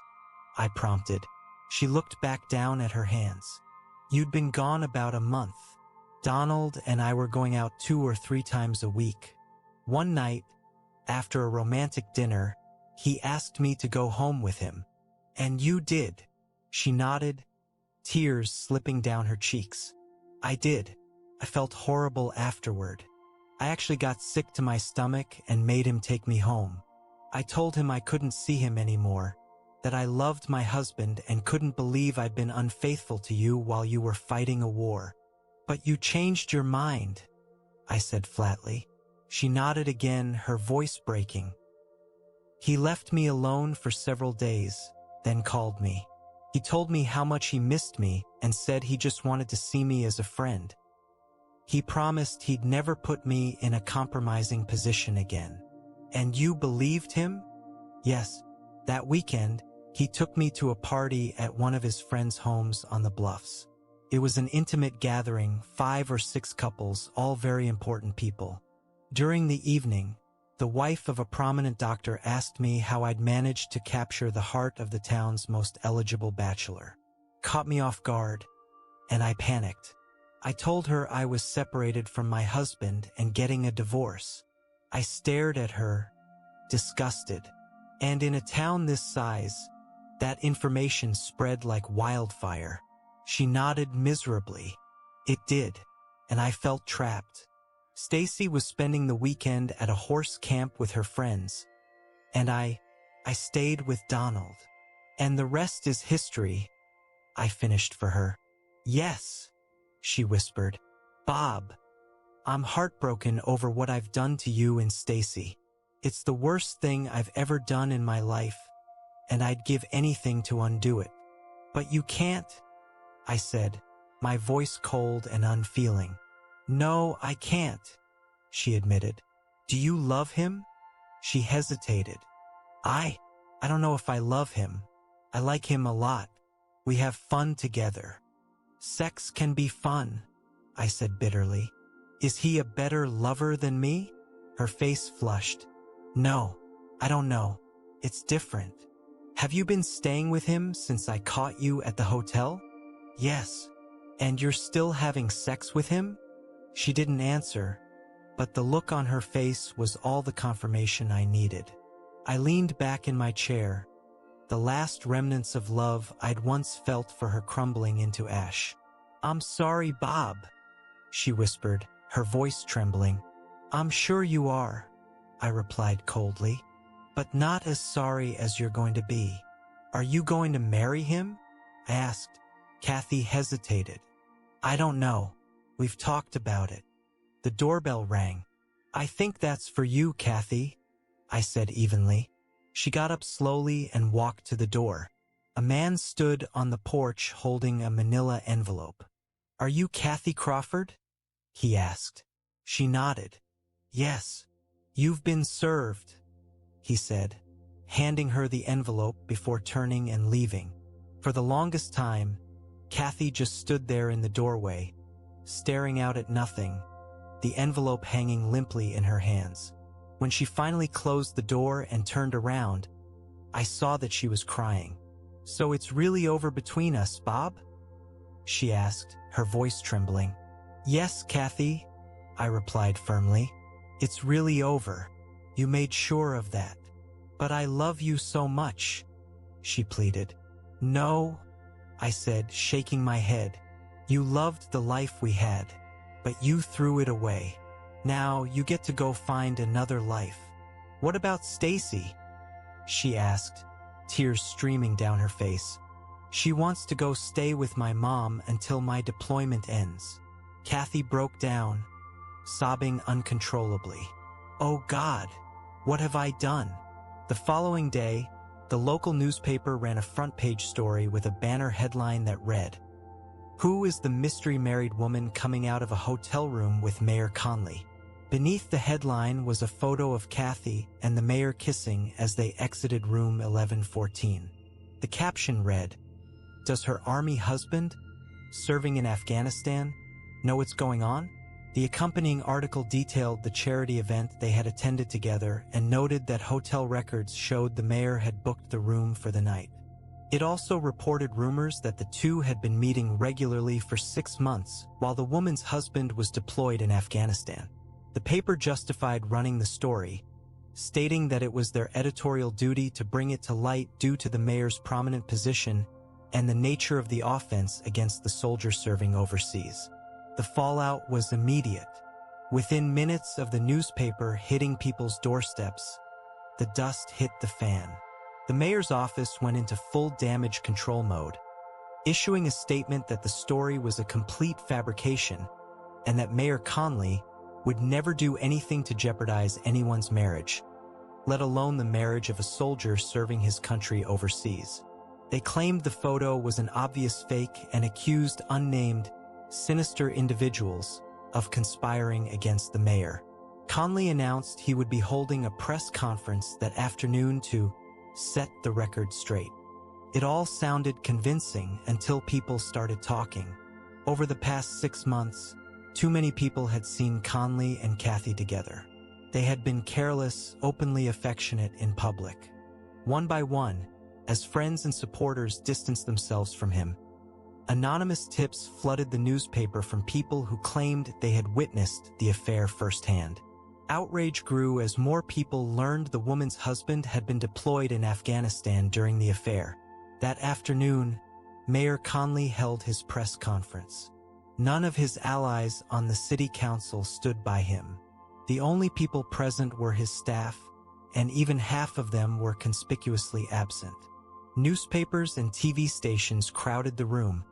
I prompted. She looked back down at her hands. "You'd been gone about a month. Donald and I were going out 2 or 3 times a week. One night, after a romantic dinner, he asked me to go home with him. And you did." She nodded, tears slipping down her cheeks. "I did. I felt horrible afterward. I actually got sick to my stomach and made him take me home. I told him I couldn't see him anymore, that I loved my husband and couldn't believe I'd been unfaithful to you while you were fighting a war. But you changed your mind," I said flatly. She nodded again, her voice breaking. He left me alone for several days, then called me. He told me how much he missed me and said he just wanted to see me as a friend. He promised he'd never put me in a compromising position again. And you believed him? Yes. That weekend, he took me to a party at one of his friends' homes on the Bluffs. It was an intimate gathering, 5 or 6 couples, all very important people. During the evening, the wife of a prominent doctor asked me how I'd managed to capture the heart of the town's most eligible bachelor. Caught me off guard, and I panicked. I told her I was separated from my husband and getting a divorce. I stared at her, disgusted. And in a town this size, that information spread like wildfire. She nodded miserably. It did, and I felt trapped. Stacy was spending the weekend at a horse camp with her friends, and I stayed with Donald. And the rest is history, I finished for her. Yes, she whispered. Bob, I'm heartbroken over what I've done to you and Stacy. It's the worst thing I've ever done in my life, and I'd give anything to undo it. But you can't, I said, my voice cold and unfeeling. No, I can't, she admitted. Do you love him? She hesitated. I don't know if I love him. I like him a lot. We have fun together. Sex can be fun, I said bitterly. Is he a better lover than me? Her face flushed. No, I don't know. It's different. Have you been staying with him since I caught you at the hotel? Yes. And you're still having sex with him? She didn't answer, but the look on her face was all the confirmation I needed. I leaned back in my chair, the last remnants of love I'd once felt for her crumbling into ash. I'm sorry, Bob, she whispered, her voice trembling. I'm sure you are, I replied coldly, but not as sorry as you're going to be. Are you going to marry him? I asked. Kathy hesitated. I don't know. We've talked about it. The doorbell rang. I think that's for you, Kathy, I said evenly. She got up slowly and walked to the door. A man stood on the porch holding a manila envelope. Are you Kathy Crawford? He asked. She nodded. Yes. You've been served, he said, handing her the envelope before turning and leaving. For the longest time, Kathy just stood there in the doorway, staring out at nothing, the envelope hanging limply in her hands. When she finally closed the door and turned around, I saw that she was crying. So it's really over between us, Bob? She asked, her voice trembling. Yes, Kathy, I replied firmly. It's really over. You made sure of that. But I love you so much, she pleaded. No, I said, shaking my head. You loved the life we had, but you threw it away. Now you get to go find another life. What about Stacy? She asked, tears streaming down her face. She wants to go stay with my mom until my deployment ends. Kathy broke down, sobbing uncontrollably. Oh God, what have I done? The following day, the local newspaper ran a front-page story with a banner headline that read, Who is the mystery married woman coming out of a hotel room with Mayor Conley? Beneath the headline was a photo of Kathy and the mayor kissing as they exited room 1114. The caption read, Does her army husband, serving in Afghanistan, know what's going on? The accompanying article detailed the charity event they had attended together and noted that hotel records showed the mayor had booked the room for the night. It also reported rumors that the two had been meeting regularly for 6 months while the woman's husband was deployed in Afghanistan. The paper justified running the story, stating that it was their editorial duty to bring it to light due to the mayor's prominent position and the nature of the offense against the soldiers serving overseas. The fallout was immediate. Within minutes of the newspaper hitting people's doorsteps, the dust hit the fan. The mayor's office went into full damage control mode, issuing a statement that the story was a complete fabrication and that Mayor Conley would never do anything to jeopardize anyone's marriage. let alone the marriage of a soldier serving his country overseas. They claimed the photo was an obvious fake and accused unnamed, sinister individuals of conspiring against the mayor. Conley announced he would be holding a press conference that afternoon to set the record straight. It all sounded convincing until people started talking. Over the past 6 months, too many people had seen Conley and Kathy together. They had been careless, openly affectionate in public. One by one, as friends and supporters distanced themselves from him, anonymous tips flooded the newspaper from people who claimed they had witnessed the affair firsthand. Outrage grew as more people learned the woman's husband had been deployed in Afghanistan during the affair. That afternoon, Mayor Conley held his press conference. None of his allies on the city council stood by him. The only people present were his staff, and even half of them were conspicuously absent. Newspapers and TV stations crowded the room,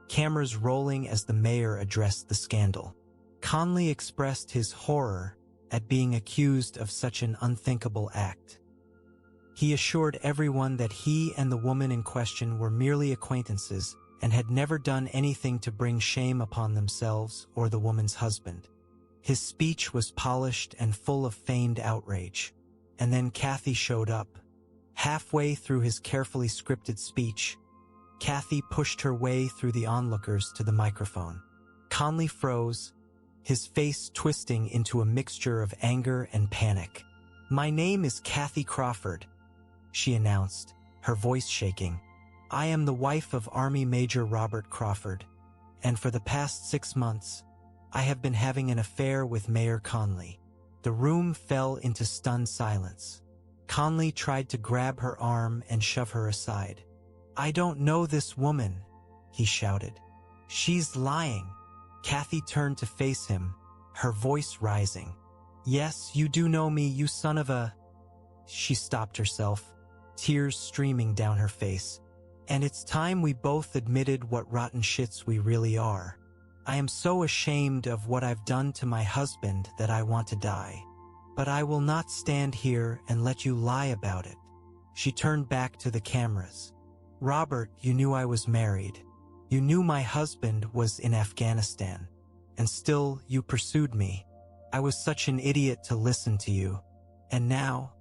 cameras rolling as the mayor addressed the scandal. Conley expressed his horror at being accused of such an unthinkable act. He assured everyone that he and the woman in question were merely acquaintances and had never done anything to bring shame upon themselves or the woman's husband. His speech was polished and full of feigned outrage. And then Kathy showed up. Halfway through his carefully scripted speech, Kathy pushed her way through the onlookers to the microphone. Conley froze, his face twisting into a mixture of anger and panic. "My name is Kathy Crawford," she announced, her voice shaking. "I am the wife of Army Major Robert Crawford, and for the past 6 months, I have been having an affair with Mayor Conley." The room fell into stunned silence. Conley tried to grab her arm and shove her aside. "I don't know this woman," he shouted. "She's lying." Kathy turned to face him, her voice rising. "Yes, you do know me, you son of a—" She stopped herself, tears streaming down her face. "And it's time we both admitted what rotten shits we really are. I am so ashamed of what I've done to my husband that I want to die. But I will not stand here and let you lie about it." She turned back to the cameras. "Robert, you knew I was married. You knew my husband was in Afghanistan. And still, you pursued me. I was such an idiot to listen to you. And now,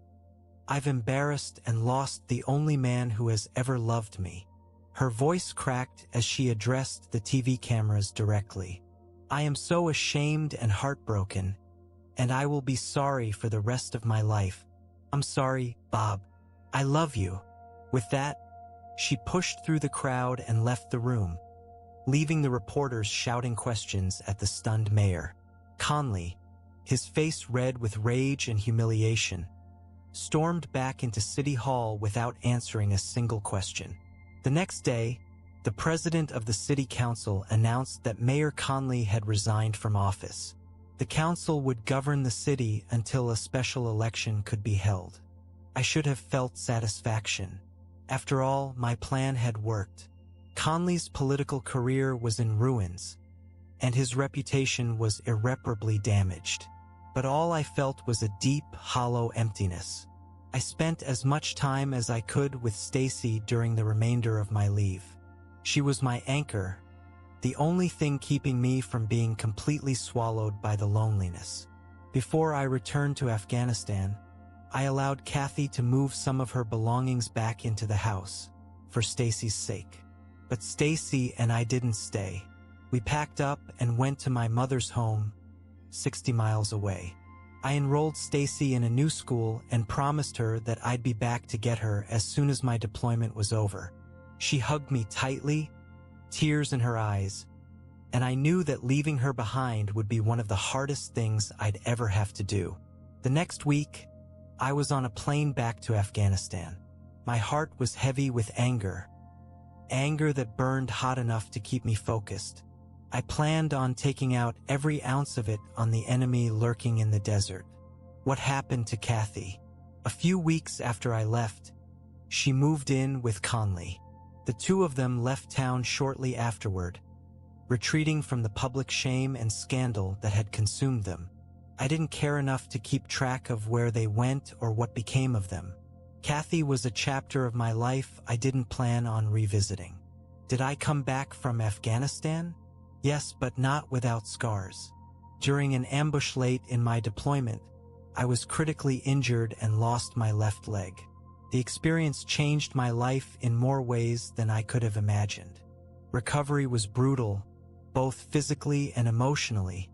I've embarrassed and lost the only man who has ever loved me." Her voice cracked as she addressed the TV cameras directly. "I am so ashamed and heartbroken, and I will be sorry for the rest of my life. I'm sorry, Bob. I love you." With that, she pushed through the crowd and left the room, leaving the reporters shouting questions at the stunned mayor. Conley, his face red with rage and humiliation, stormed back into City Hall without answering a single question. The next day, the president of the city council announced that Mayor Conley had resigned from office. The council would govern the city until a special election could be held. I should have felt satisfaction. After all, my plan had worked. Conley's political career was in ruins, and his reputation was irreparably damaged. But all I felt was a deep, hollow emptiness. I spent as much time as I could with Stacy during the remainder of my leave. She was my anchor, the only thing keeping me from being completely swallowed by the loneliness. Before I returned to Afghanistan, I allowed Kathy to move some of her belongings back into the house, for Stacy's sake. But Stacy and I didn't stay. We packed up and went to my mother's home, 60 miles away. I enrolled Stacy in a new school and promised her that I'd be back to get her as soon as my deployment was over. She hugged me tightly, tears in her eyes, and I knew that leaving her behind would be one of the hardest things I'd ever have to do. The next week, I was on a plane back to Afghanistan. My heart was heavy with anger that burned hot enough to keep me focused. I planned on taking out every ounce of it on the enemy lurking in the desert. What happened to Kathy? A few weeks after I left, she moved in with Conley. The two of them left town shortly afterward, retreating from the public shame and scandal that had consumed them. I didn't care enough to keep track of where they went or what became of them. Kathy was a chapter of my life I didn't plan on revisiting. Did I come back from Afghanistan? Yes, but not without scars. During an ambush late in my deployment, I was critically injured and lost my left leg. The experience changed my life in more ways than I could have imagined. Recovery was brutal, both physically and emotionally,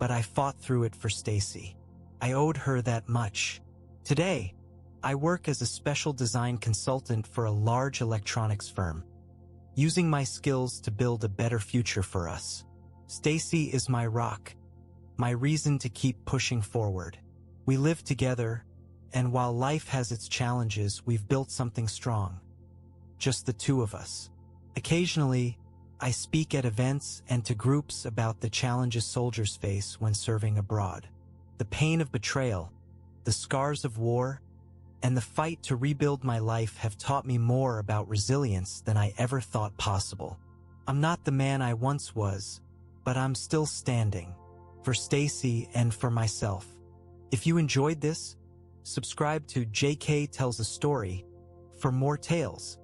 but I fought through it for Stacy. I owed her that much. Today, I work as a special design consultant for a large electronics firm, using my skills to build a better future for us. Stacy is my rock, my reason to keep pushing forward. We live together, and while life has its challenges, we've built something strong. Just the two of us. Occasionally, I speak at events and to groups about the challenges soldiers face when serving abroad. The pain of betrayal, the scars of war, and the fight to rebuild my life have taught me more about resilience than I ever thought possible. I'm not the man I once was, but I'm still standing, for Stacy and for myself. If you enjoyed this, subscribe to JK Tells a Story for more tales.